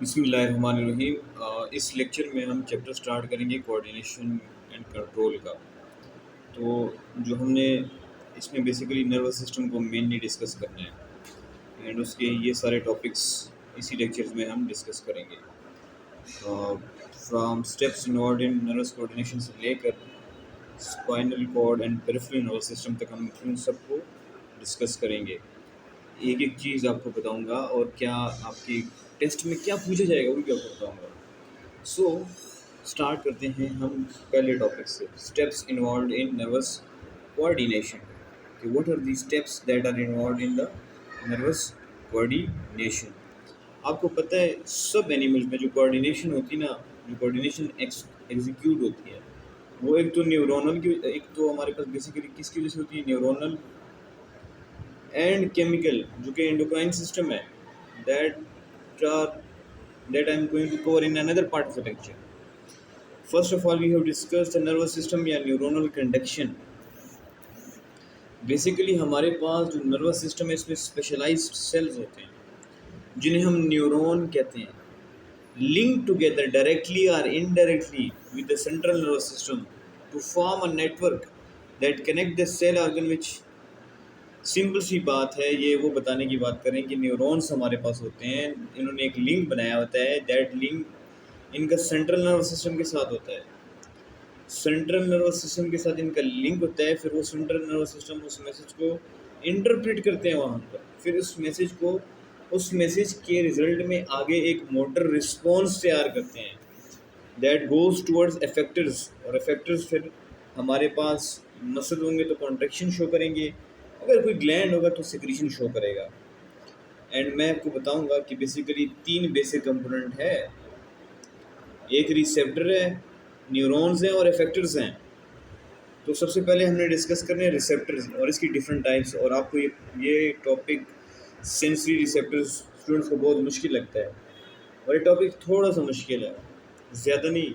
बिस्मिल्लाहिर्रहमानिर्रहीम। इस लेक्चर में हम चैप्टर स्टार्ट करेंगे कोऑर्डिनेशन एंड कंट्रोल का। तो जो हमने इसमें बेसिकली नर्वस सिस्टम को मेनली डिस्कस करना है एंड उसके ये सारे टॉपिक्स इसी लेक्चर्स में हम डिस्कस करेंगे। From steps involve in nervous coordination से लेकर spinal cord and peripheral nervous system तक हम इन सबको डिस्कस करेंगे। एक एक चीज़ आपको बताऊंगा और क्या आपके टेस्ट में क्या पूछा जाएगा वो भी आपको बताऊंगा। सो स्टार्ट करते हैं हम पहले टॉपिक से, steps involve in nervous coordination. कि what are the steps that are involved in the nervous coordination. आपको पता है सब एनिमल्स में जो कोऑर्डिनेशन होती है ना, जो कोऑर्डिनेशन एग्जीक्यूट होती है वो एक तो न्यूरोनल की, एक तो हमारे पास बेसिकली किसकी वजह से होती है, न्यूरोनल एंड केमिकल, जो कि एंडोक्राइन सिस्टम है। that I am going to cover in another part of the lecture. First of all, we have discussed the nervous system या neuronal conduction. बेसिकली हमारे पास जो नर्वस सिस्टम है इसमें specialised sales होते हैं जिन्हें हम न्यूरॉन कहते हैं, लिंक टुगेदर डायरेक्टली और indirectly with the central nervous system to form a network that connect the cell organ which. Simple सी बात है, ये वो बताने की बात करें कि न्यूरॉन्स हमारे पास होते हैं, इन्होंने एक लिंक बनाया होता है, दैट लिंक इनका सेंट्रल नर्वस सिस्टम के साथ होता है। सेंट्रल नर्वस सिस्टम के साथ इनका लिंक होता है, फिर वो सेंट्रल नर्वस सिस्टम उस मैसेज को इंटरप्रेट करते हैं वहाँ पर, फिर उस मैसेज के रिजल्ट में आगे एक मोटर रिस्पॉन्स तैयार करते हैं दैट गोज टुवर्ड्स एफेक्टर्स। और एफेक्टर्स फिर हमारे पास मसल होंगे तो कॉन्ट्रैक्शन शो करेंगे, अगर कोई ग्लैंड होगा तो सिक्रीशन शो करेगा। एंड मैं आपको बताऊंगा कि बेसिकली 3 बेसिक कंपोनेंट है, एक रिसेप्टर है, न्यूरॉन्स हैं और इफेक्टर्स हैं। तो सबसे पहले हमने डिस्कस करने हैं रिसेप्टर्स और इसकी डिफरेंट टाइप्स। और आपको ये टॉपिक सेंसरी रिसेप्टर्स स्टूडेंट्स को बहुत मुश्किल लगता है और ये टॉपिक थोड़ा सा मुश्किल है, ज़्यादा नहीं।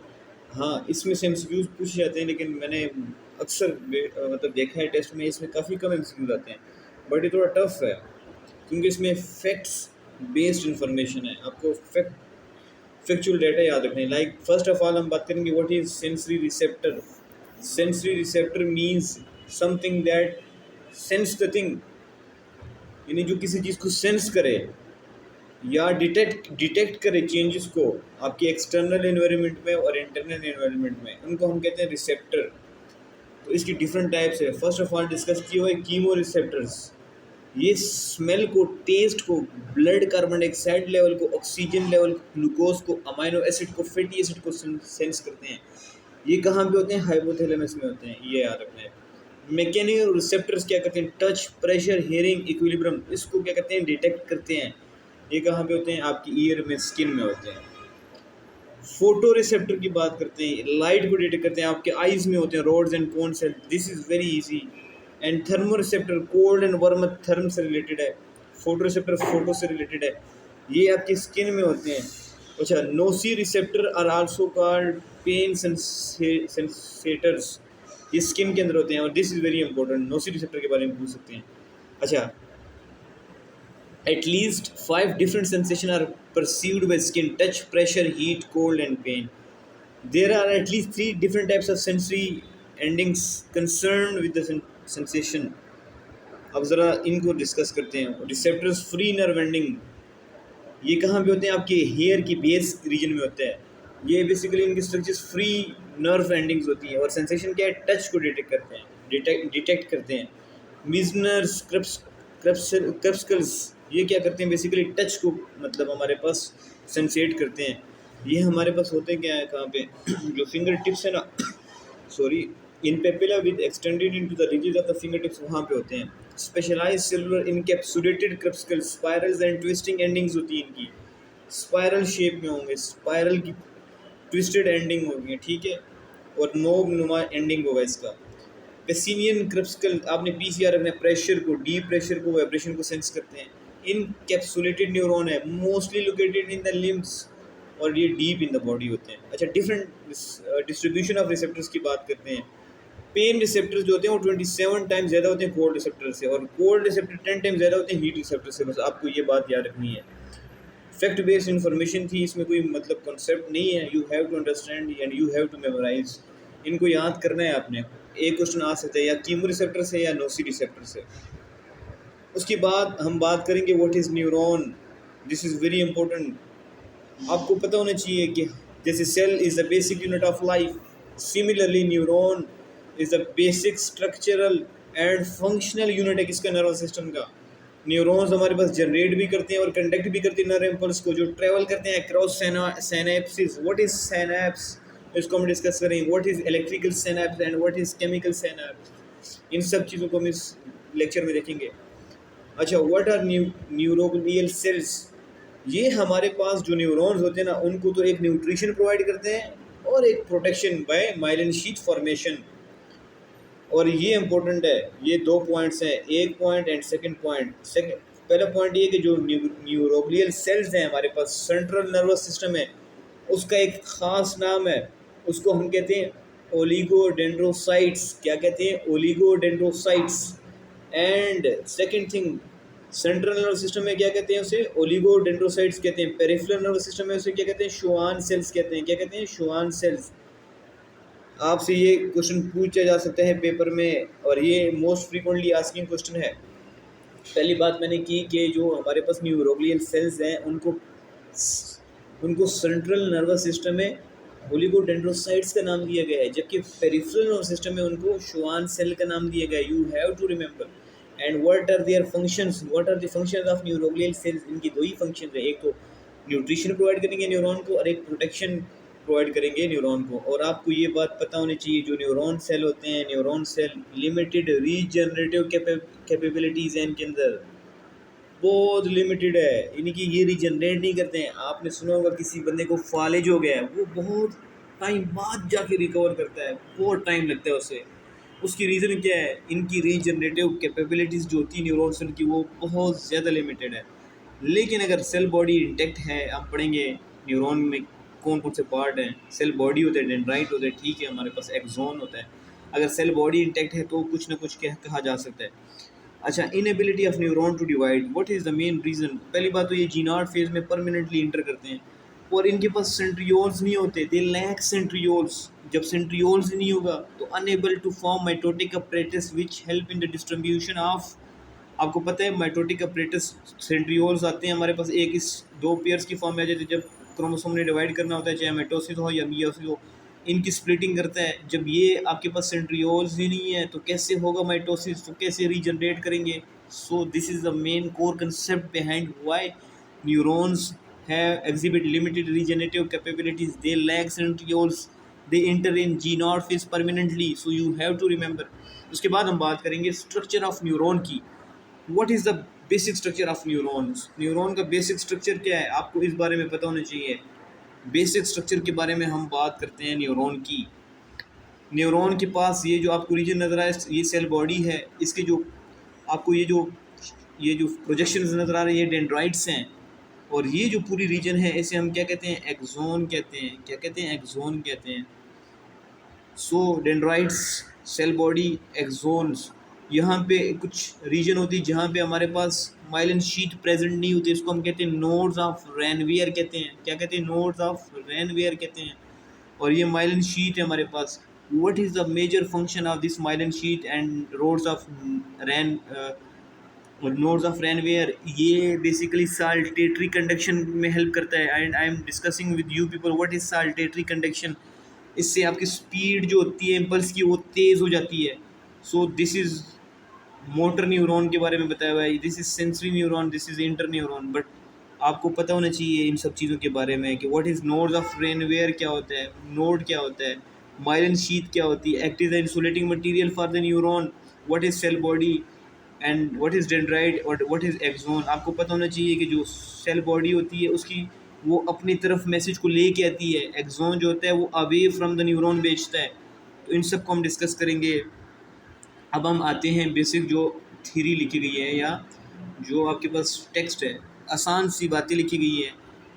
हाँ, इसमें से एमसीक्यूज पूछे जाते हैं, लेकिन मैंने अक्सर मतलब देखा है टेस्ट में इसमें काफ़ी कम एमसीक्यूज आते हैं, बट ये थोड़ा टफ है क्योंकि इसमें फैक्ट्स बेस्ड इंफॉर्मेशन है। आपको फैक्चुअल डाटा याद रखना है। लाइक फर्स्ट ऑफ ऑल हम बात करेंगे what is sensory receptor. Sensory receptor means something that sense the thing, यानी जो किसी चीज़ को सेंस करे या डिटेक्ट करे चेंजेस को आपके एक्सटर्नल एनवायरनमेंट में और इंटरनल एनवायरनमेंट में, उनको हम कहते हैं रिसेप्टर। तो इसकी डिफरेंट टाइप्स है। फर्स्ट ऑफ ऑल डिस्कस किए हुए कीमो रिसेप्टर्स, ये स्मेल को, टेस्ट को, ब्लड कार्बन डाइऑक्साइड लेवल को, ऑक्सीजन लेवल को, ग्लूकोज को, अमाइनो एसिड को, फैटी एसिड को सेंस करते हैं। ये कहाँ पे होते हैं? हाइपोथैलेमस में होते हैं, ये याद रखना है। मैकेनिकल रिसेप्टर्स क्या करते हैं? टच, प्रेशर, हियरिंग, इक्विलिब्रियम, इसको क्या करते हैं? डिटेक्ट करते हैं। ये कहाँ पे होते हैं? आपकी ईयर में, स्किन में होते हैं। फोटो रिसेप्टर की बात करते हैं, लाइट को डिटेक्ट करते हैं, आपके आईज में होते हैं, rods and cone cell, this is very easy. And thermo receptor cold and warm, therm से रिलेटेड है। फोटो रिसेप्टर फोटो से रिलेटेड है, ये आपकी स्किन में होते हैं। अच्छा, noci receptor are also called pain sensators, ये स्किन के अंदर होते हैं और this is very important, noci receptor के बारे में पूछ सकते हैं। अच्छा, at least 5 different sensations are perceived by skin: touch, pressure, heat, cold and pain. There are at least 3 different types of sensory endings concerned with the sensation. अब ज़रा इनको डिस्कस करते हैं। रिसेप्टर्स फ्री नर्व एंडिंग, ये कहाँ पे होते हैं? आपके हेयर की बेस रीजन में होते हैं। ये बेसिकली इनकी स्ट्रक्चर्स फ्री नर्व एंडिंग्स होती हैं। और सेंसेशन क्या है? टच को डिटेक्ट करते हैं, डिटेक्ट करते हैं। मिजनर्स, क्रप्सकल्स, ये क्या करते हैं? बेसिकली टच को मतलब हमारे पास सेंसेट करते हैं। ये हमारे पास होते क्या है, कहाँ पे? जो फिंगर टिप्स है ना, sorry, in papilla with extended into the ridges of the finger tips, वहाँ पे होते हैं। Specialized cellular encapsulated corpuscle, spirals and twisting endings होती है इनकी, स्पाइरल शेप में होंगे, स्पाइरल की ट्विस्टेड एंडिंग होगी, ठीक है, और नोब नुमा एंडिंग होगा इसका। पेसिनियन क्रप्सकल, आपने पीसीआर रखना है, प्रेशर को, डीप प्रेशर को, वाइब्रेशन को सेंस करते हैं। इनकैप्सुलेटेड न्यूरॉन है, mostly located in the limbs, और ये डीप इन द बॉडी होते हैं। अच्छा, डिफरेंट डिस्ट्रीब्यूशन ऑफ रिसेप्टर्स की बात करते हैं। पेन रिसेप्टर्स जो होते हैं वो 27 टाइम्स ज़्यादा होते हैं कोल्ड रिसेप्टर से, और कोल्ड रिसेप्टर 10 टाइम्स ज़्यादा होते हैं हीट रिसेप्टर से। बस आपको ये बात याद रखनी है। फैक्ट बेस्ड इंफॉर्मेशन थी, इसमें कोई मतलब कॉन्सेप्ट नहीं है, you have to understand and you have to memorise. इनको याद करना है आपने। एक क्वेश्चन आ सकता है या कीमो रिसेप्टर से या नोसी रिसेप्टर से। उसके बाद हम बात करेंगे what is neuron. This is very important, आपको पता होना चाहिए कि जैसे cell is the basic unit of life, similarly neuron is the basic structural and functional unit है किसका, नर्वस सिस्टम का। न्यूरॉन्स हमारे पास जनरेट भी करते हैं और कंडक्ट भी करते हैं नर्व इम्पल्स को, जो ट्रेवल करते हैं across synapsis. What is synapse, इसको हम डिस्कस करेंगे। What is electrical synapse and what is chemical synapse, इन सब चीज़ों को हम इस लेक्चर में देखेंगे। अच्छा, व्हाट आर न्यूरोग्लियल सेल्स, ये हमारे पास जो न्यूरॉन्स होते हैं ना, उनको तो एक न्यूट्रिशन प्रोवाइड करते हैं और एक protection bye myelin sheath formation. और ये इंपॉर्टेंट है, ये दो पॉइंट्स हैं, एक पॉइंट एंड सेकंड पॉइंट। पहला पॉइंट ये कि जो न्यूरोग्लियल सेल्स हैं हमारे पास, सेंट्रल नर्वस सिस्टम है, उसका एक ख़ास नाम है, उसको हम कहते हैं ओलिगोडेंड्रोसाइट्स। क्या कहते हैं, oligodendrocytes. And second thing, central nervous system में क्या कहते हैं उसे, ओलिगोडेंड्रोसाइट्स कहते हैं। पेरिफेरल नर्वस सिस्टम में उसे क्या कहते हैं, शुआन सेल्स कहते हैं। क्या कहते हैं, शुआन सेल्स। आपसे ये क्वेश्चन पूछा जा सकता है पेपर में, और ये मोस्ट फ्रीक्वेंटली आस्किंग क्वेश्चन है। पहली बात मैंने की कि जो हमारे पास न्यूरोग्लियल सेल्स हैं उनको सेंट्रल नर्वस सिस्टम में ओलिगोडेंड्रोसाइट्स का नाम दिया गया है, जबकि पेरिफेरल नर्वस सिस्टम में उनको शुआन सेल का नाम दिया गया है। You have to remember. And what are their functions, what are the functions of neuroglial cells, इनकी दो ही फंक्शन है, एक तो न्यूट्रिशन प्रोवाइड करेंगे न्यूरॉन को और एक प्रोटेक्शन प्रोवाइड करेंगे न्यूरॉन को। और आपको ये बात पता होनी चाहिए, जो न्यूरॉन सेल होते हैं, neuron cell limited regenerative capabilities हैं इनके अंदर, बहुत लिमिटेड है, इनकी ये रीजनरेट नहीं करते हैं। आपने सुना होगा किसी बंदे को फालिज हो गया है, वो बहुत टाइम बाद जाके रिकवर करता है, बहुत टाइम लगता है उसे। उसकी रीज़न क्या है, इनकी रीजनरेटिव कैपेबिलिटीज़ जो होती है न्यूरॉन सेल की, वो बहुत ज़्यादा लिमिटेड है। लेकिन अगर सेल बॉडी इंटेक्ट है, आप पढ़ेंगे न्यूरॉन में कौन कौन से पार्ट हैं। सेल बॉडी होता है, डेंड्राइट होता है, ठीक है, हमारे पास एक्सोन होता है। अगर सेल बॉडी इंटेक्ट है तो कुछ ना कुछ कहा जा सकता है। अच्छा, inability of neuron to divide, what is the main reason. पहली बात तो ये जीनार्ड फेज में परमानेंटली इंटर करते हैं और इनके पास सेंट्रियोल्स नहीं होते, दे लैक सेंट्रियोल्स। जब सेंट्रियोल्स नहीं होगा तो unable to form mitotic apparatus which help in the distribution of, आपको पता है माइटोटिक अपरेटस सेंट्रियोल्स आते हैं हमारे पास, एक इस दो पेयर्स की फॉर्म में आ जाते हैं जब क्रोमोसोम ने डिवाइड करना होता है, चाहे माइटोसिस हो या मियोसिस हो, इनकी स्प्लिटिंग करता है। जब ये आपके पास सेंट्रियोल्स ही नहीं है तो कैसे होगा माइटोसिस, तो कैसे रीजनरेट करेंगे। So this is the main core concept behind why neurons have exhibit limited regenerative capabilities, they lack centrioles, they enter in G0 phase permanently, so you have to remember। उसके बाद हम बात करेंगे structure of neuron की। What is the basic structure of neurons, neuron का basic structure क्या है, आपको इस बारे में पता होना चाहिए। बेसिक स्ट्रक्चर के बारे में हम बात करते हैं न्यूरॉन की। न्यूरॉन के पास ये जो आपको रीजन नज़र आए, ये सेल बॉडी है, इसके जो आपको ये जो प्रोजेक्शंस नज़र आ रहे हैं, ये डेंड्राइट्स हैं। और ये जो पूरी रीजन है इसे हम क्या कहते हैं, एक्सोन कहते हैं। क्या कहते हैं, एक्सोन कहते हैं। सो डेंड्राइट्स, सेल बॉडी, एक्सोन्स, यहाँ पे कुछ रीजन होती है जहाँ पे हमारे पास माइलिन शीट प्रेजेंट नहीं होती, इसको हम कहते हैं नोड्स ऑफ रैनवियर कहते हैं। क्या कहते हैं, नोड्स ऑफ रैनवियर कहते हैं। और ये माइलिन शीट है हमारे पास। What is the major function of this myelin sheet and rods of Ran और नोड्स ऑफ रैनवेयर, ये बेसिकली साल्टेटरी कंडक्शन में हेल्प करता है। And I am discussing with you people what is saltatory conduction. इससे आपकी speed जो होती है इम्पल्स की, वो तेज़ हो जाती है। So this is motor neuron के बारे में बताया हुआ है, this is sensory neuron, this is inter neuron. But आपको पता होना चाहिए इन सब चीज़ों के बारे में कि व्हाट इज़ नोड्स ऑफ रैनवेयर क्या होता है, नोड क्या होता है, माइलिन शीट क्या होती है, act is the insulating material for the neuron, what is cell body and what is dendrite और व्हाट इज़ एक्सोन। आपको पता होना चाहिए कि जो सेल बॉडी होती है उसकी वो अपनी तरफ मैसेज को लेके आती है, एक्सोन जो होता है वो अवे फ्रॉम द न्यूरॉन भेजता है। तो इन सब को हम डिस्कस करेंगे। अब हम आते हैं बेसिक जो थ्योरी लिखी गई है या जो आपके पास टेक्स्ट है, आसान सी बातें लिखी गई है,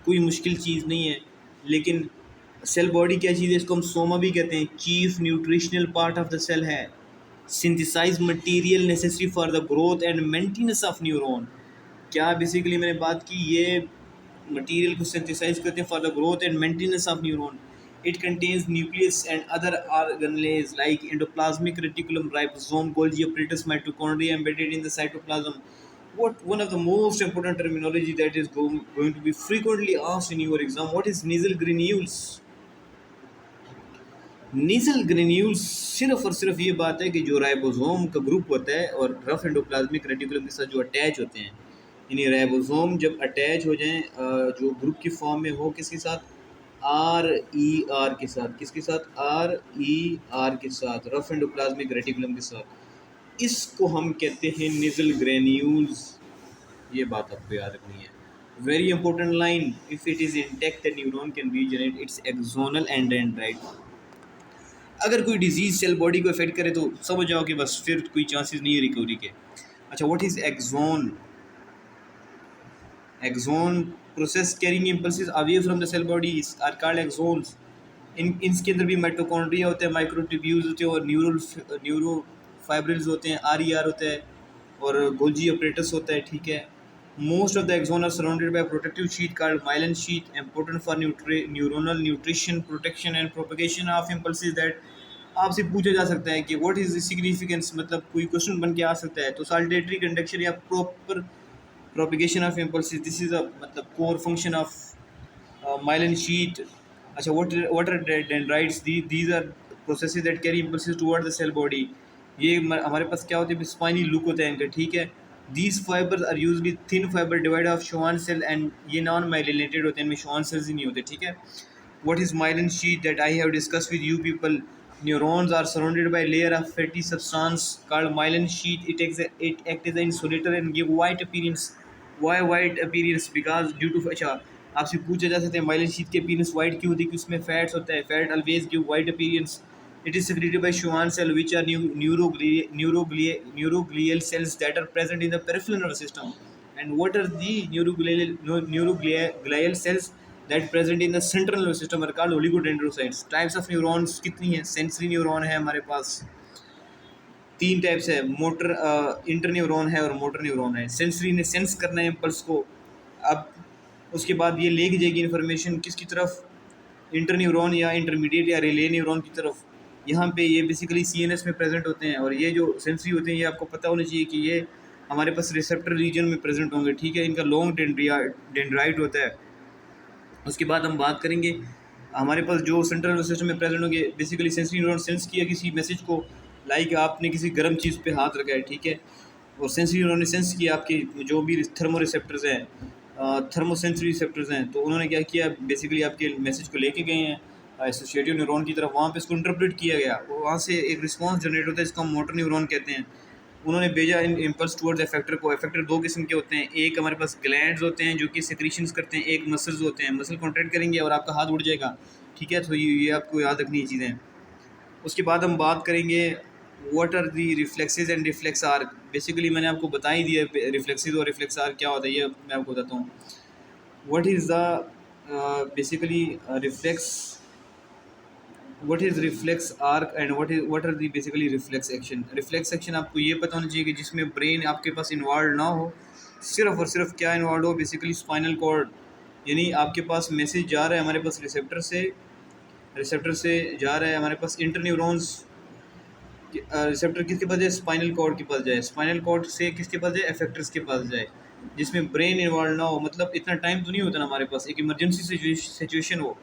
कोई मुश्किल चीज़ नहीं है। लेकिन सेल बॉडी क्या चीज़ है, इसको हम सोमा भी कहते हैं, chief nutritional part of the cell है, synthesize material necessary for the growth and maintenance of neuron. क्या बेसिकली मैंने बात की, ये मटेरियल को सिंथेसाइज करते हैं for the growth and maintenance of neuron. It contains nucleus and other organelles like endoplasmic reticulum, ribosome, Golgi apparatus, mitochondria embedded in the cytoplasm. What one of the most important terminology that is going to be frequently asked in your exam? What is nasal granules? Nasal granules सिर्फ और सिर्फ ये बात है कि जो ribosome का group होता है और रफ एंडोप्लाज्मिक रेटिकुलम के साथ जो अटैच होते हैं, यानी राइबोसोम जब अटैच हो जाएं जो ग्रुप की फॉर्म में हो, किसके साथ? आर ई आर के साथ. किसके साथ? आर ई आर के साथ, रफ एंडोप्लाज्मिक रेटिकुलम के साथ. इसको हम कहते हैं नेजल ग्रेन्यूल्स. ये बात आपको याद रखनी है. Very important line. If it is intact the neuron can regenerate it's axonal and dendrite. अगर कोई डिजीज सेल बॉडी को इफेक्ट करे तो समझ जाओ कि बस फिर कोई चांसेस नहीं है रिकवरी के. अच्छा, what is axon? Axon process carrying impulses away from the cell body are called axons. इनके अंदर भी माइटोकॉन्ड्रिया होते हैं, माइक्रोट्यूब्यूल्स होते हैं और न्यूरोफाइब्रिल्स होते हैं, आर ई आर होता है और गोल्जी अपरेटस होता है. ठीक है. Most of the axon are surrounded by protective sheath called myelin sheath, important for neuronal nutrition, protection and propagation of impulses. That आपसे पूछा जा सकता है कि व्हाट इज द सिग्निफिकेंस, मतलब कोई क्वेश्चन बन के आ सकता है. तो साल्टेटरी कंडक्शन या proper propagation of impulses, this is a मतलब core function of myelin sheet. अच्छा, what are dendrites? These are processes that carry impulses toward the cell body. ये हमारे पास क्या होते हैं? स्पाइनी लुक होता है इनका. ठीक है. These fibers are usually thin fiber divided of Schwann cell and ये नॉन माइलिनेटेड होते हैं, इनमें Schwann cells ही नहीं होते. ठीक है. What is myelin sheath that I have discussed with you people? Neurons are surrounded by a layer of fatty substance called myelin sheath. It acts as an insulator and give white appearance. Why white appearance? Because due to अच्छा आपसे पूछा जा सकता है myelin sheath की appearance white क्यों होती है? कि उसमें फैट्स होता है. Fat always give white appearance. It is secreted bye Schwann cell which are neuroglial cells that are present in the peripheral nervous system. And what are the neuroglial cells that present in the central nervous system are called oligodendrocytes. Types of neurons कितनी हैं? Sensory neuron है हमारे पास, 3 types है. Motor inter neuron है और motor neuron है. Sensory ने sense करना है इम्पल्स को. अब उसके बाद ये ले जाएगी इन्फॉर्मेशन किसकी तरफ? इंटर न्यूरॉन या इंटरमीडिएट या रिले न्यूरॉन की तरफ. यहाँ पे ये बेसिकली सीएनएस में प्रेजेंट होते हैं और ये जो सेंसरी होते हैं ये आपको पता होना चाहिए कि ये हमारे पास रिसेप्टर रीजन में प्रेजेंट होंगे. ठीक है. इनका लॉन्ग डेंड्राइट होता है. उसके बाद हम बात करेंगे हमारे पास जो सेंट्रल नर्वस सिस्टम में प्रेजेंट होंगे. बेसिकली सेंसरी न्यूरॉन सेंस किया किसी मैसेज को, लाइक आपने किसी गर्म चीज़ पे हाथ रखा है. ठीक है. और सेंसरी न्यूरॉन ने सेंस किया आपके जो भी थर्मो रिसेप्टर्स हैं, थर्मोसेंसरी रिसेप्टर्स हैं, तो उन्होंने क्या किया? बेसिकली आपके मैसेज को लेके गए हैं एसोसिएटिव न्यूरॉन की तरफ. वहाँ पे इसको इंटरप्रेट किया गया और वहाँ से एक रिस्पांस जनरेट होता है जिसको हम मोटर न्यूरॉन कहते हैं. उन्होंने भेजा इन इम्पल्स टुवर्ड्स इफेक्टर को. इफेक्टर 2 किस्म के होते हैं. एक हमारे पास ग्लैंड्स होते हैं जो कि सेक्रीशंस करते हैं, एक मसल्स होते हैं. मसल कॉन्ट्रैक्ट करेंगे और आपका हाथ उड़ जाएगा. ठीक है. तो ये आपको याद रखनी चीज़ें. उसके बाद हम बात करेंगे what are the reflexes and reflex arc. Basically मैंने आपको बता ही दिया रिफ्लेक्सेस और रिफ्लेक्स आर्क क्या होता है, ये मैं आपको बताता हूँ. what is the basically reflex what is reflex arc and what are the basically reflex action आपको ये पता होना चाहिए कि जिसमें ब्रेन आपके पास इन्वॉल्व ना हो, सिर्फ और सिर्फ क्या इन्वॉल्व हो? Basically spinal cord. यानी आपके पास मैसेज जा रहा है हमारे पास रिसेप्टर से जा रहा है हमारे पास इंटर न्यूरॉन्स. रिसेप्टर किसके पास जाए? स्पाइनल कॉर्ड के पास जाए. स्पाइनल कॉर्ड से किसके पास जाए? इफेक्टर्स के पास जाए, जिसमें ब्रेन इन्वॉल्व ना हो. मतलब इतना टाइम तो नहीं होता ना हमारे पास. एक इमरजेंसी सिचुएशन हो,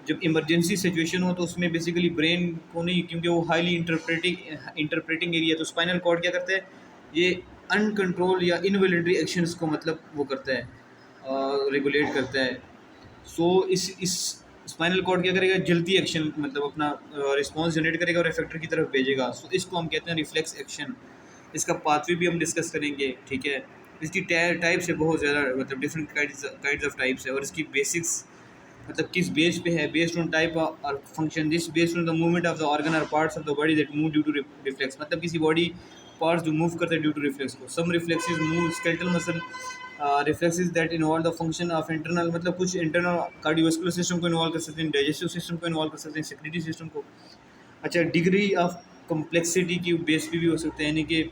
जब इमरजेंसी सिचुएशन हो तो उसमें बेसिकली ब्रेन को नहीं, क्योंकि वो हाईली इंटरप्रेटिंग एरिया. तो स्पाइनल कॉर्ड क्या करता है? ये अनकंट्रोल या इनवॉलंटरी एक्शंस को मतलब वो करता है, रेगुलेट करता है. सो इस स्पाइनल कॉर्ड क्या करेगा? जल्दी एक्शन मतलब अपना रिस्पॉन्स जनरेट करेगा और इफेक्टर की तरफ भेजेगा. सो इसको हम कहते हैं रिफ्लेक्स एक्शन. इसका पाथवे भी हम डिस्कस करेंगे. ठीक है. इसकी टाइप्स है बहुत ज़्यादा, मतलब डिफरेंट काइंड्स ऑफ टाइप्स है. और इसकी बेसिक्स मतलब किस बेस पे है? बेस्ड ऑन टाइप और function. This based on the movement of the organ और parts of the body that move due to reflex. मतलब किसी बॉडी पार्ट्स जो मूव करते हैं ड्यू टू रिफ्लेक्स को. Some reflexes move skeletal muscle reflexes that involve the function of internal, मतलब कुछ internal cardiovascular system को इन्वॉल्व कर सकते हैं, डाइजेस्टिव सिस्टम को इन्वॉल्व कर सकते हैं, सेक्रेटरी सिस्टम को. अच्छा, डिग्री ऑफ कम्प्लेक्सिटी की बेस पे भी हो सकते हैं. यानी कि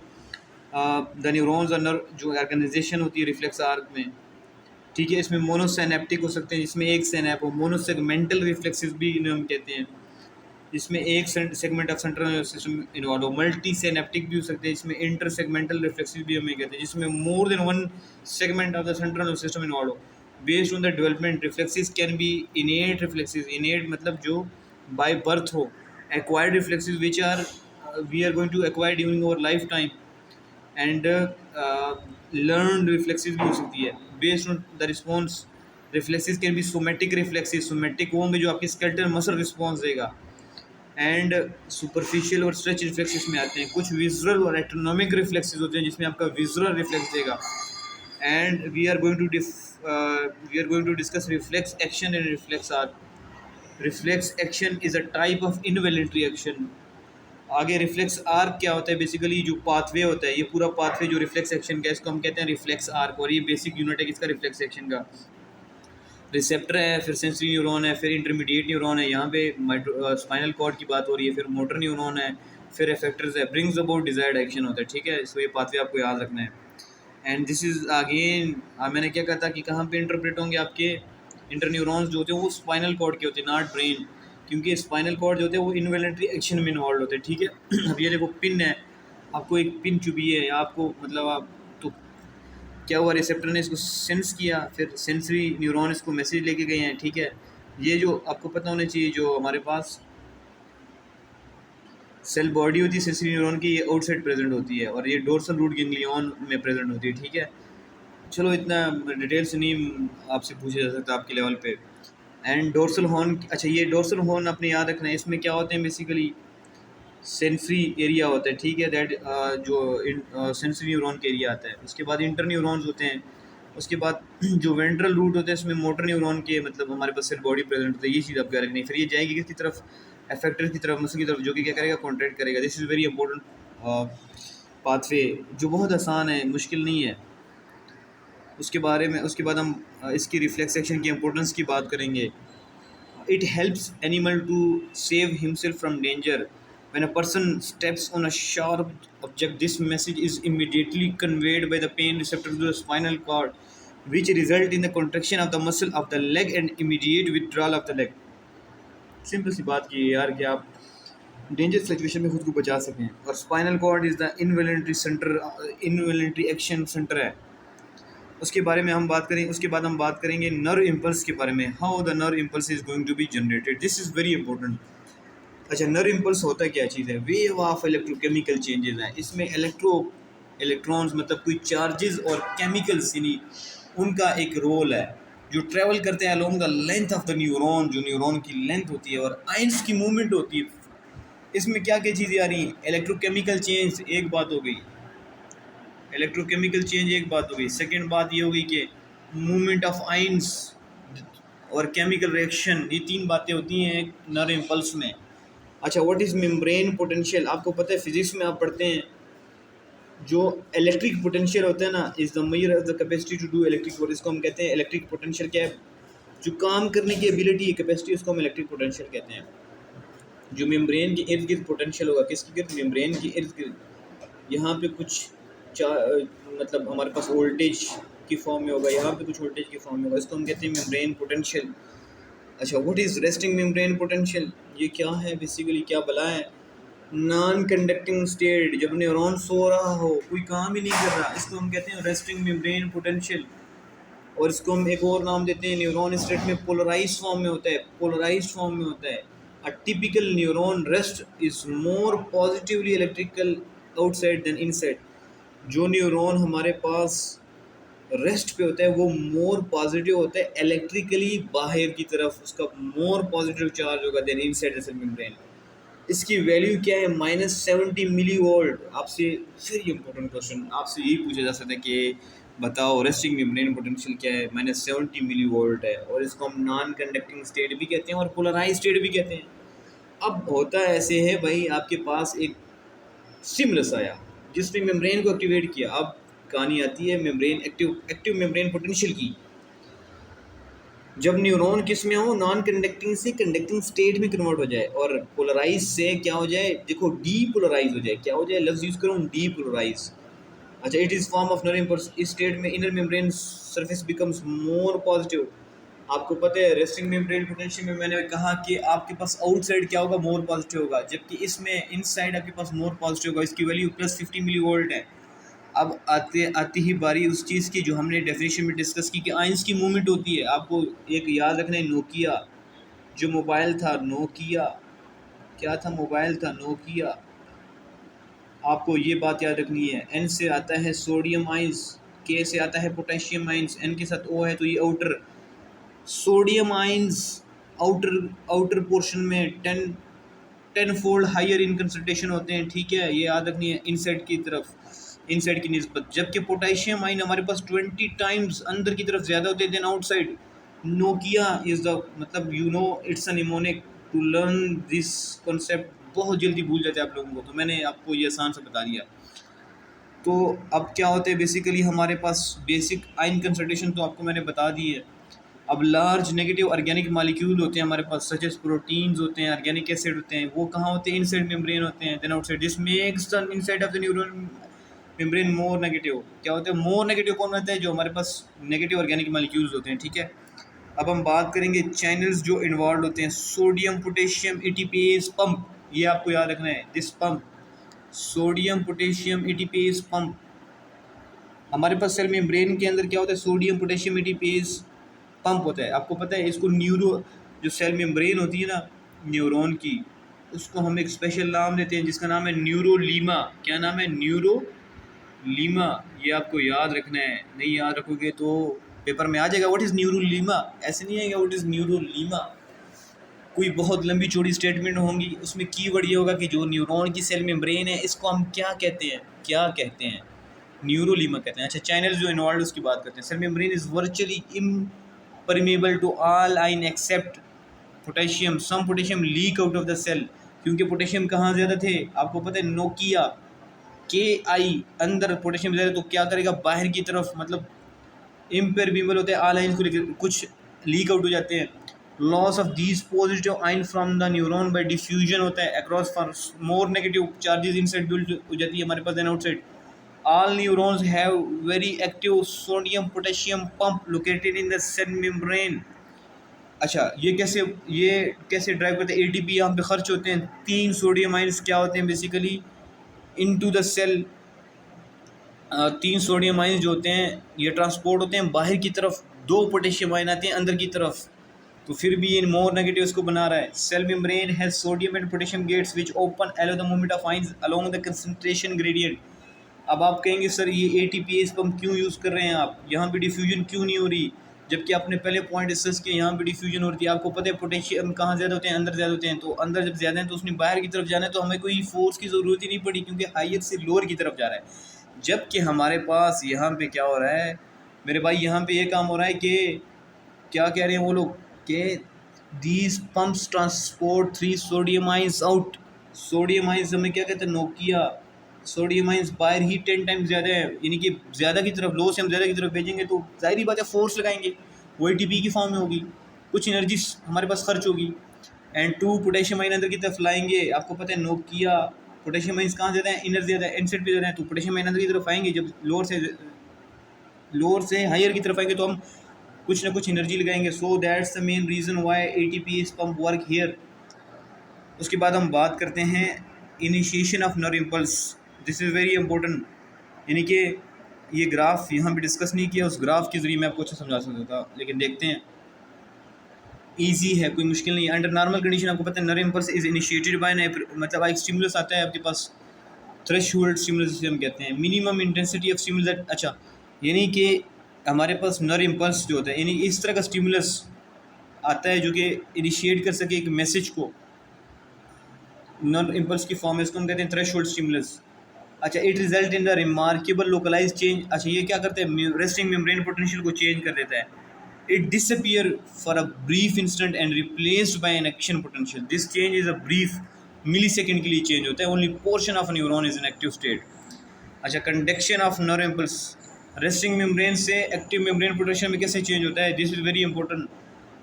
द न्यूरॉन्स और जो ऑर्गेनाइजेशन होती है रिफ्लेक्स आर्क में, ठीक है। इसमें मोनोसिनेप्टिक हो सकते हैं जिसमें एक सिनेप हो, मोनोसेगमेंटल रिफ्लेक्सेस भी इन्हें हम कहते हैं जिसमें एक segment of central nervous system involve हो। मल्टी सिनेप्टिक भी हो सकते हैं जिसमें इंटर सेगमेंटल रिफ्लेक्सेस भी हमें कहते हैं जिसमें more than one segment of the central nervous system involve हो। Based on the development reflexes can be innate reflexes, innate मतलब जो बाय बर्थ हो, acquired reflexes which are we are going to acquire during our life time, and learn reflexes भी हो सकती है based on the response. Reflexes can be somatic reflexes, somatic वो होंगे जो आपकी स्केलेटल मसल रिस्पॉन्स देगा, एंड सुपरफिशियल और स्ट्रेच रिफ्लेक्सेस में आते हैं। कुछ विजुअल और एटोनॉमिक रिफ्लेक्सेस होते हैं जिसमें आपका विजुअल रिफ्लेक्स देगा। And we are going to discuss reflex action and reflex arc. Reflex action is a type of involuntary action. आगे रिफ्लेक्स आर्क क्या होता है, बेसिकली जो पाथवे होता है, ये पूरा पाथवे जो रिफ्लेक्स एक्शन का है इसको हम कहते हैं रिफ्लेक्स आर्क, और ये बेसिक यूनिट है किसका, रिफ्लेक्स एक्शन का। रिसेप्टर है, फिर सेंसरी न्यूरॉन है, फिर इंटरमीडिएट न्यूरॉन है, यहाँ पे स्पाइनल कॉर्ड की बात हो रही है, फिर मोटर न्यूरॉन है, फिर इफेक्टर्स है, ब्रिंग्स अबाउट डिजायर्ड एक्शन होता है। ठीक है, इसको ये पाथवे आपको याद रखना है। एंड दिस इज अगेन, मैंने क्या कहा था कि कहाँ पे इंटरप्रेट होंगे आपके इंटर न्यूरॉन्स जो होते हैं वो स्पाइनल कॉर्ड के होते हैं, नॉट ब्रेन, क्योंकि स्पाइनल कॉर्ड जो होते हैं वो इन्वॉलंटरी एक्शन में इन्वॉल्व होते हैं। ठीक है अब ये देखो पिन है, आपको एक पिन चुभी है, आपको मतलब आप तो क्या हुआ, रिसेप्टर ने इसको सेंस किया, फिर सेंसरी न्यूरॉन इसको मैसेज लेके गए हैं। ठीक है, ये जो आपको पता होना चाहिए, जो हमारे पास सेल बॉडी होती है सेंसरी न्यूरॉन की, ये आउटसाइड प्रेजेंट होती है और ये डोर्सल रूट गैंग्लियन में प्रेजेंट होती है। ठीक है, चलो इतना डिटेल से नहीं आपसे पूछा जा सकता आपके लेवल पे। एंड डोर्सल हॉर्न, अच्छा ये डोर्सल हॉर्न अपने याद रखना है, इसमें क्या होते हैं बेसिकली सेंसरी एरिया होता है। ठीक है, दैट जो सेंसरी न्यूरॉन के एरिया आता है। उसके बाद इंटर न्यूरॉन्स होते हैं, उसके बाद जो वेंट्रल रूट होता है इसमें मोटर न्यूरॉन के मतलब हमारे पास सेल बॉडी प्रेजेंट होता है, ये चीज़ आप क्या रखनी है। फिर ये जाएगी किसकी तरफ, एफेक्टर की तरफ, मसल की तरफ, जो कि क्या करेगा, कॉन्ट्रैक्ट करेगा। This is very important pathway जो बहुत आसान है, मुश्किल नहीं है। उसके बारे में उसके बाद हम इसकी रिफ्लेक्स एक्शन की इंपॉर्टेंस की बात करेंगे। It helps animal to save himself from danger. When a person steps on a sharp object, this message is immediately conveyed by the pain receptor to the spinal cord, which result in the contraction of the muscle of the leg and immediate withdrawal of the leg. Simple सी बात की है यार कि आप danger situation में खुद को बचा सकें। और spinal cord is the involuntary centre, involuntary action centre है, उसके बारे में हम बात करें। उसके बाद हम बात करेंगे नर्व इम्पल्स के बारे में, how the nerve impulse is going to be generated. This is very important. अच्छा, नर्व इम्पल्स होता क्या चीज़ है, वेव ऑफ इलेक्ट्रोकेमिकल चेंजेस हैं। इसमें इलेक्ट्रॉन्स मतलब कोई चार्जेस और केमिकल्स यानी उनका एक रोल है जो ट्रैवल करते हैं along the length of the neuron, जो न्यूरॉन की लेंथ होती है, और आइंस की मूवमेंट होती है। इसमें क्या क्या चीज़ें आ रही हैं, इलेक्ट्रोकेमिकल चेंज एक बात हो गई, इलेक्ट्रोकेमिकल चेंज एक बात हो गई। सेकेंड बात ये हो गई कि मूवमेंट ऑफ आइंस और केमिकल रिएक्शन, ये तीन बातें होती हैं नर्व इम्पल्स में। अच्छा, व्हाट इज़ मेम्ब्रेन पोटेंशियल, आपको पता है फिजिक्स में आप पढ़ते हैं जो इलेक्ट्रिक पोटेंशियल होता है ना, is the measure of the capacity to do electric work. इसको हम कहते हैं इलेक्ट्रिक पोटेंशियल। क्या है, जो काम करने की एबिलिटी है, कैपेसिटी, उसको हम इलेक्ट्रिक पोटेंशियल कहते हैं। जो मेम्ब्रेन के इर्द गिर्द पोटेंशियल होगा, किसके गिर्द, मेम्ब्रेन के इर्द गिर्द। यहाँ पे कुछ मतलब हमारे पास वोल्टेज की फॉर्म में होगा, यहाँ पे कुछ वोल्टेज की फॉर्म में होगा, इसको हम कहते हैं मेम्ब्रेन पोटेंशियल। अच्छा, what is resting membrane potential, ये क्या है बेसिकली, क्या भला है, नॉन कंडक्टिंग स्टेट, जब न्यूरॉन सो रहा हो, कोई काम ही नहीं कर रहा, इसको हम कहते हैं रेस्टिंग मेम्ब्रेन पोटेंशियल। और इसको हम एक और नाम देते हैं, न्यूरॉन स्टेट में पोलराइज फॉर्म में होता है, पोलराइज फॉर्म में होता है। A typical neuron rest is more positively electrical outside than inside. जो न्यूरॉन हमारे पास रेस्ट पे होता है वो मोर पॉजिटिव होता है इलेक्ट्रिकली, बाहर की तरफ उसका मोर पॉजिटिव चार्ज होगा than inside the cell membrane. इसकी वैल्यू क्या है, -70 मिली वोल्ट। आपसे वेरी इंपॉर्टेंट क्वेश्चन, आपसे यही पूछा जा सकता है कि बताओ रेस्टिंग मेम्ब्रेन पोटेंशियल क्या है, -70 मिली वोल्ट है, और इसको हम नॉन कंडक्टिंग स्टेट भी कहते हैं और पोलराइज स्टेट भी कहते हैं। अब होता ऐसे है भाई, आपके पास एक स्टिमुलस आया जिसने मेम्ब्रेन को एक्टिवेट किया। अब कहानी आती है मेम्ब्रेन एक्टिव मेम्ब्रेन पोटेंशियल की। जब न्यूरॉन किस में हो, नॉन कंडक्टिंग से कंडक्टिंग स्टेट में कन्वर्ट हो जाए, और पोलराइज से क्या हो जाए, देखो डीपोलराइज हो जाए। क्या हो जाए, लफ्ज़ यूज़ करूँ, डीपोलराइज। अच्छा, इट इज़ फॉर्म ऑफ नर इम्पल्स। इस स्टेट में inner membrane surface becomes more positive. आपको पता है रेस्टिंग मेम्ब्रेन पोटेंशियल में मैंने कहा कि आपके पास आउटसाइड क्या होगा, मोर पॉजिटिव होगा, जबकि इसमें इनसाइड आपके पास मोर पॉजिटिव होगा। इसकी वैल्यू +50 मिली वोल्ट है। अब आती ही बारी उस चीज़ की जो हमने डेफिनेशन में डिस्कस की कि आइंस की मूवमेंट होती है। आपको एक याद रखना है, नोकिया जो मोबाइल था, नोकिया क्या था, मोबाइल था नोकिया। आपको ये बात याद रखनी है। एन से आता है सोडियम आइंस, के से आता है पोटेशियम आइंस, एन के साथ ओ है तो ये outer sodium ions outer outer portion में 10 फोल्ड हायर इन कंसंट्रेशन होते हैं। ठीक है, ये याद रखनी है इनसाइड की तरफ, इनसाइड की निस्बत। जबकि पोटेशियम आइन हमारे पास 20 टाइम्स अंदर की तरफ ज़्यादा होते हैं than outside. Nokia is the मतलब it's a mnemonic. To learn this concept बहुत जल्दी भूल जाते हैं आप लोगों को, तो मैंने आपको ये आसान से बता दिया। तो अब क्या होते हैं बेसिकली हमारे पास बेसिक आइन कंसंट्रेशन तो आपको मैंने बता दी है। अब लार्ज नेगेटिव ऑर्गेनिक मॉलिक्यूल होते हैं हमारे पास, सच एज प्रोटीन्स होते हैं, ऑर्गेनिक एसिड होते हैं। वो कहाँ होते हैं? इनसाइड मेम्ब्रेन होते हैं than outside. This makes the inside of the neuron membrane more negative. क्या होते हैं मोर नेगेटिव? कौन होता है? जो हमारे पास नेगेटिव ऑर्गेनिक मॉलिक्यूल्स होते हैं। ठीक है, अब हम बात करेंगे चैनल्स जो इन्वॉल्व होते हैं। सोडियम पोटेशियम एटीपीएज पंप, ये आपको याद रखना है। This pump sodium potassium ATPase pump हमारे पास सेल मेम्ब्रेन के अंदर क्या होता है? सोडियम पोटेशियम एटीपीएज पंप होता है। आपको पता है इसको जो सेल मेम्ब्रेन होती है ना न्यूरॉन की, उसको हम एक स्पेशल नाम देते हैं जिसका नाम है न्यूरोलीमा। क्या नाम है? न्यूरोलीमा। ये आपको याद रखना है, नहीं याद रखोगे तो पेपर में आ जाएगा व्हाट इज़ न्यूरोलीमा। ऐसे नहीं आएगा व्हाट इज़ न्यूरोलीमा। कोई बहुत लंबी चौड़ी स्टेटमेंट होंगी, उसमें कीवर्ड ये होगा कि जो न्यूरॉन की सेल मेम्ब्रेन है इसको हम क्या कहते हैं, क्या कहते हैं? न्यूरोलीमा कहते हैं। अच्छा, चैनल्स जो इन्वॉल्व उसकी बात करते हैं। Cell membrane is virtually impermeable to all ion except potassium. Some potassium leak out of the cell, क्योंकि पोटेशियम कहाँ ज़्यादा थे आपको पता है? नोकिया के आई अंदर पोटेशियम ज़्यादा, तो क्या करेगा? बाहर की तरफ, मतलब इम्परमेबल होते हैं ऑल आइंस को लेकर, कुछ लीक आउट हो जाते हैं। Loss of these positive ion from the neuron by diffusion होता है across for more negative charges inside build हो जाती है हमारे पास then outside. All neurons have very active sodium potassium pump located in the cell membrane. अच्छा, ये कैसे ड्राइव करते हैं? एटीपी यहाँ पे खर्च होते हैं। 3 सोडियम आइंस क्या होते हैं basically into the cell. 3 sodium ions जो होते हैं ये ट्रांसपोर्ट होते हैं बाहर की तरफ, 2 पोटेशियम आइन आते हैं अंदर की तरफ। तो फिर भी ये मोर नेगेटिव इसको बना रहा है। Cell membrane has sodium and potassium gates which open allow the movement of ions along the concentration gradient. अब आप कहेंगे सर ये एटीपीएस पंप क्यों यूज़ कर रहे हैं आप, यहाँ पे डिफ्यूजन क्यों नहीं हो रही? जबकि आपने पहले पॉइंट डिस्कस किया यहाँ पे डिफ्यूजन हो रही है। आपको पता है पोटेशियम कहाँ ज़्यादा होते हैं? अंदर ज़्यादा होते हैं। तो अंदर जब ज़्यादा है तो उसने बाहर की तरफ जाना है, तो हमें कोई फोर्स की ज़रूरत ही नहीं पड़ी क्योंकि हाइयर से लोअर की तरफ जा रहा है। जबकि हमारे पास यहाँ पे क्या हो रहा है मेरे भाई? यहाँ पे ये काम हो रहा है कि क्या कह रहे हैं वो लोग कि these pumps transport 3 sodium ions out. Sodium ions हमें क्या कहते हैं? नोकिया। सोडियम आइंस बाहर ही 10 टाइम्स ज़्यादा है, यानी कि ज़्यादा की तरफ, लो से हम ज़्यादा की तरफ भेजेंगे तो ज़ाहिर बात है फोर्स लगाएंगे, वो एटीपी की फॉर्म में होगी, कुछ एनर्जी हमारे पास खर्च होगी। एंड 2 पोटेशियम आइन अंदर की तरफ लाएंगे। आपको पता है नोकिया पोटेशियम आइंस कहाँ ज़्यादा है? इनर ज़्यादा है, इनसाइड पे ज़्यादा है। तो पोटेशियम आइन अंदर की तरफ आएंगे, जब लोअर से हायर की तरफ आएंगे तो हम कुछ ना कुछ एनर्जी लगाएंगे। So that's the main reason why ATP is pump work here. उसके बाद हम बात करते हैं initiation of nerve impulse. This is very important, यानी कि ये ग्राफ यहाँ पे डिस्कस नहीं किया, उस ग्राफ के ज़रिए मैं आपको अच्छा समझा सकता था, लेकिन देखते हैं। ईजी है, कोई मुश्किल नहीं है। अंडर नॉर्मल कंडीशन आपको पता है nerve impulse is initiated by मतलब एक स्टिमुलस आता है आपके पास, थ्रेशोल्ड स्टिमुलस जिसे हम कहते हैं, मिनिमम इंटेंसिटी ऑफ स्टिमुलस। अच्छा, यानी कि हमारे पास नर्व इम्पल्स जो होता है, यानी इस तरह का स्टिमुलस आता है जो कि इनिशिएट कर सके एक मैसेज को, नर्व इम्पल्स की फॉर्म है, इसको हम कहते हैं थ्रेशोल्ड स्टिमुलस। अच्छा, it result in the remarkable localize change. अच्छा, ये क्या करते हैं? रेस्टिंग मेम्ब्रेन पोटेंशियल को चेंज कर देता है। It disappear for a brief instant and replaced by an action potential. This change is a brief, millisecond के लिए चेंज होता है। Only portion of neuron is in active state. अच्छा, conduction of nerve impulse resting membrane से active membrane potential में कैसे change होता है? This is very important.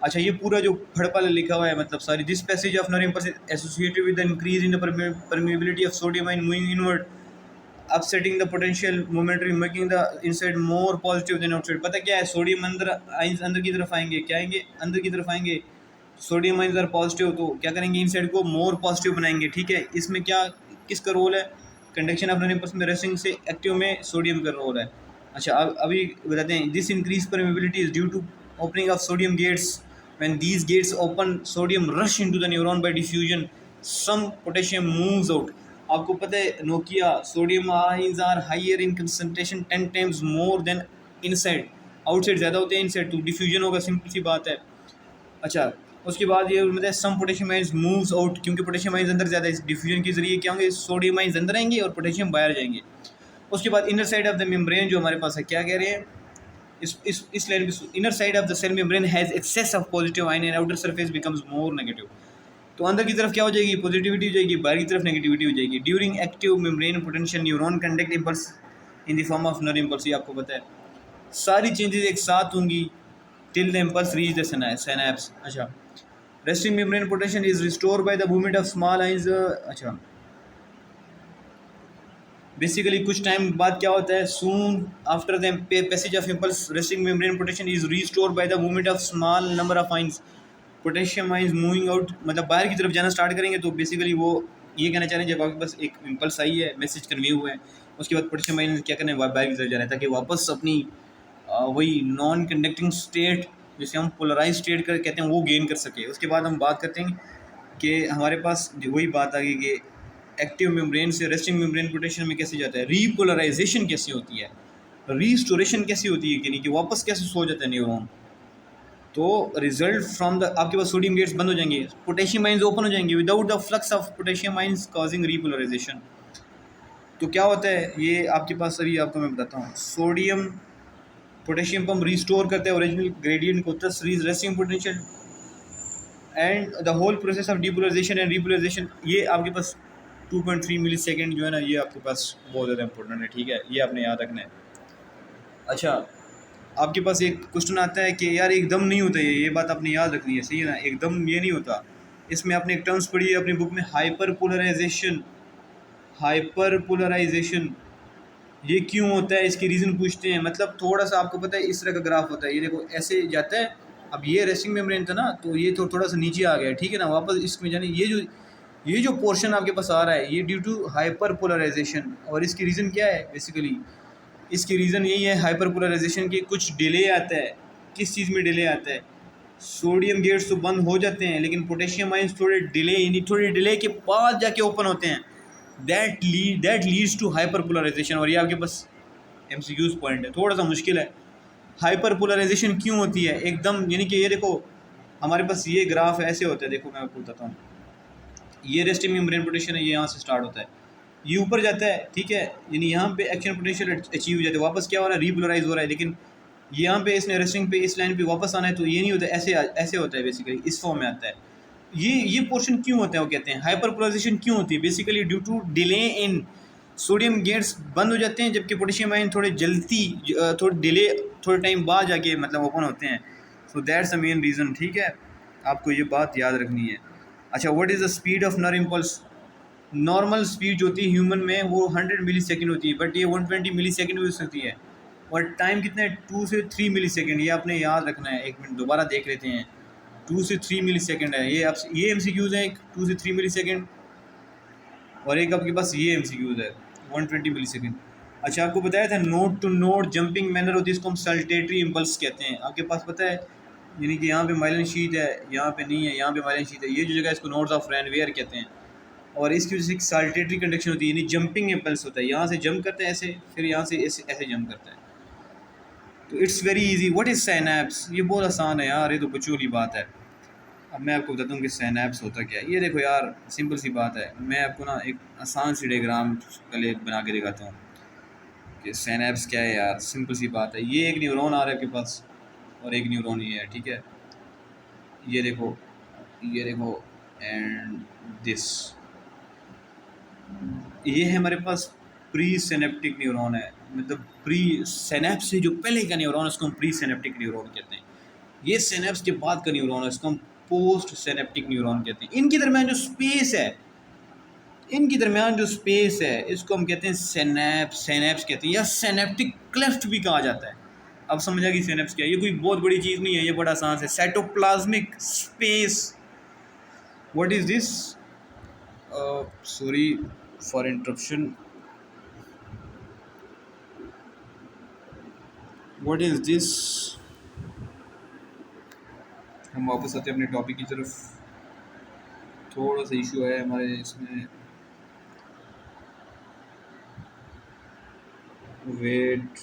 अच्छा, ये पूरा जो फड़पा लिखा हुआ है, मतलब सारी this passage of nerve impulse associated with the increase in the permeability of sodium ion moving inward. Upsetting the potential momentary making the inside more positive than outside. पता क्या है, सोडियम अंदर की तरफ आएंगे, क्या आएंगे, अंदर की तरफ आएंगे, सोडियम आइंस आर पॉजिटिव, तो क्या करेंगे, इनसाइड को मोर पॉजिटिव बनाएंगे। ठीक है, इसमें क्या, किसका रोल है, कंडक्शन ऑफ नॉन में रेस्टिंग से एक्टिव में सोडियम का रोल है। अच्छा, अब अभी बताते हैं, this increase permeability is due to opening of sodium gates. When these gates open, sodium rush into the neuron by diffusion, some potassium moves out. आपको पता है नोकिया, sodium ions are higher in concentration 10 times more than inside, outside ज़्यादा होते हैं, inside तो diffusion होगा, simple सी बात है। अच्छा, उसके बाद ये मतलब सम पोटेशियम आइंस मूव्स आउट, क्योंकि पोटेशियम आइंस अंदर ज़्यादा है, इस डिफ्यूजन के जरिए क्या होंगे, सोडियम आइंस अंदर आएंगे और पोटेशियम बाहर जाएंगे। उसके बाद inner side of the membrane जो हमारे पास है, क्या कह रहे हैं, इस लाइन पे, inner side of the cell membrane has excess of positive ion and outer surface becomes more negative. तो अंदर की तरफ क्या हो जाएगी, पॉजिटिविटी हो जाएगी, बाहर की तरफ नेगेटिविटी हो जाएगी। During active membrane potential neuron conduct impulse in the form of nerve impulse. ये आपको पता है, सारी चेंजेस एक साथ होंगी till the impulse reach the synapse. अच्छा, resting membrane potential is restore by the movement of small ions. अच्छा, बेसिकली कुछ टाइम बाद क्या होता है, soon after the passage of impulse resting membrane potential is restore by the movement of small number of ions. Potassium ions moving out, मतलब बाहर की तरफ जाना स्टार्ट करेंगे, तो बेसिकली वो ये कहना चाह रहे हैं, जब आपके पास एक इम्पल्स आई है, मैसेज कन्वे हुआ है, उसके बाद पोटेशियम आइंस क्या करना है, बाहर की तरफ जाना है, ताकि वापस अपनी वही नॉन कंडक्टिंग स्टेट, जिसे हम पोलराइज स्टेट कर कहते हैं, वो गेन कर सके। उसके बाद हम बात करते हैं कि हमारे पास वही बात आ गई कि एक्टिव मेम्ब्रेन से रेस्टिंग मेम्ब्रेन पोटेशियम में कैसे जाता है, रीपोलराइजेशन कैसे होती है, रीस्टोरेशन कैसी होती है, कि वापस कैसे सो जाता है न्यूरॉन। तो रिजल्ट फ्रॉम द, आपके पास सोडियम गेट्स बंद हो जाएंगे, पोटेशियम आइंस ओपन हो जाएंगे without the flux of potassium ions causing repolarisation. तो क्या होता है, ये आपके पास अभी आपको मैं बताता हूँ, सोडियम पोटेशियम पम्प रिस्टोर करता है ओरिजिनल ग्रेडियंट को, thus resting potential and the whole process of depolarisation and repolarisation. ये आपके पास 2.3 मिली सेकेंड जो है ना, ये आपके पास बहुत ज़्यादा इंपॉर्टेंट है। ठीक है, ये आपने याद रखना है। अच्छा, आपके पास एक क्वेश्चन आता है कि यार एकदम नहीं होता, ये बात आपने याद रखनी है, सही है ना, एकदम ये नहीं होता। इसमें आपने एक टर्म्स पढ़ी है अपनी बुक में, हाइपर पोलराइजेशन। हाइपर पोलराइजेशन ये क्यों होता है, इसके रीज़न पूछते हैं। मतलब थोड़ा सा आपको पता है, इस तरह का ग्राफ होता है, ये देखो ऐसे जाता है, अब ये रेस्टिंग मेम्ब्रेन था ना, तो ये थोड़ा सा नीचे आ गया, ठीक है ना, वापस इसमें जाने, ये जो पोर्शन आपके पास आ रहा है, ये ड्यू टू हाइपर पोलराइजेशन। और इसकी रीज़न क्या है, बेसिकली इसकी रीज़न यही है हाइपर पोलराइजेशन की, कुछ डिले आता है। किस चीज़ में डिले आता है, सोडियम गेट्स तो बंद हो जाते हैं, लेकिन पोटेशियम आइंस थोड़े डिले, यानी थोड़े डिले के बाद जाके ओपन होते हैं, that leads to hyperpolarisation. और ये आपके पास MCQs पॉइंट है, थोड़ा सा मुश्किल है। हाइपर पोलराइजेशन क्यों होती है एकदम, यानी कि ये देखो हमारे पास ये ग्राफ ऐसे होता है, देखो मैं आपको बताता हूँ, ये रेस्टिंग मेम्ब्रेन पोटेंशियल है, ये यहाँ से स्टार्ट होता है, ये ऊपर जाता है, ठीक है, यानी यहाँ पे एक्शन पोटेंशियल अचीव हो जाता है, वापस क्या हो रहा है, रीपोलराइज हो रहा है। लेकिन यहाँ पे इसने रेस्टिंग पे इस लाइन पे वापस आना है, तो ये नहीं होता, ऐसे ऐसे होता है, बेसिकली इस फॉर्म में आता है। ये पोर्शन क्यों होता है, वो कहते हैं हाइपर पोलराइजेशन क्यों होती है, basically due to delay in sodium gates बंद हो जाते हैं, जबकि पोटेशियम आयन थोड़े जल्दी, थोड़े डिले, थोड़े टाइम बाद जाके मतलब ओपन होते हैं। So that's the main reason. ठीक है, आपको ये बात याद रखनी है। अच्छा, what is the speed of nerve impulse. Normal speed जो होती है ह्यूमन में वो 100 मिली सेकेंड होती है, बट ये 120 मिली सेकेंड भी हो सकती है। और टाइम कितना है, 2 से 3 मिली सेकेंड, ये आपने याद रखना है। एक मिनट दोबारा देख लेते हैं, 2 से 3 मिली सेकेंड है ये। आप ये MCQs हैं, एक 2 से 3 मिली सेकेंड, और एक आपके पास ये MCQs है 120 मिली सेकेंड। अच्छा, आपको बताया था node to node jumping manner होती है, इसको हम सल्टेटरी इम्पल्स कहते हैं। आपके पास पता है, यानी कि यहाँ पे माइलिन शीट है, यहाँ पे नहीं है, यहाँ पे माइलिन शीट है, ये जो जगह इसको नोड्स ऑफ रैनवेयर कहते हैं। और इसकी वजह से एक साल्टेटरी कंडक्शन होती है, यानी जंपिंग इम्पल्स होता है, यहाँ से जंप करता है ऐसे, फिर यहाँ से ऐसे जंप करता है। तो it's very easy. What is synapse, ये बहुत आसान है यार, ये तो बच्चों वाली बात है। अब मैं आपको बताता हूँ कि साइनैप्स होता क्या है। ये देखो यार, सिंपल सी बात है, मैं आपको ना एक आसान सी डायग्राम पहले बना के दिखाता हूँ कि साइनैप्स क्या है यार। सिंपल सी बात है, ये एक न्यूरॉन आ रहा है आपके पास, और एक न्यूरॉन ये है, ठीक है, ये देखो, ये देखो, एंड दिस, ये है हमारे पास प्री सिनेप्टिक न्यूरॉन है, मतलब प्री सिनेप्स से जो पहले का न्यूरॉन है उसको हम प्री सिनेप्टिक न्यूरॉन कहते हैं। ये सिनेप्स के बाद का न्यूरॉन है, इसको हम पोस्ट सिनेप्टिक न्यूरॉन कहते हैं। इनके दरमियान जो स्पेस है, इनके दरमियान जो स्पेस है इसको हम कहते हैं सेनेप्स कहते हैं, या सेनेप्टिक क्लेफ्ट भी कहा जाता है। अब समझ आ गई सेनेप्स क्या है? ये कोई बहुत बड़ी चीज़ नहीं है, ये बड़ा आसान है। Cytoplasmic space, what is this? Sorry for interruption, what is this? हम वापस आते हैं अपने टॉपिक की तरफ। थोड़ा सा इशू है हमारे इसमें, वेट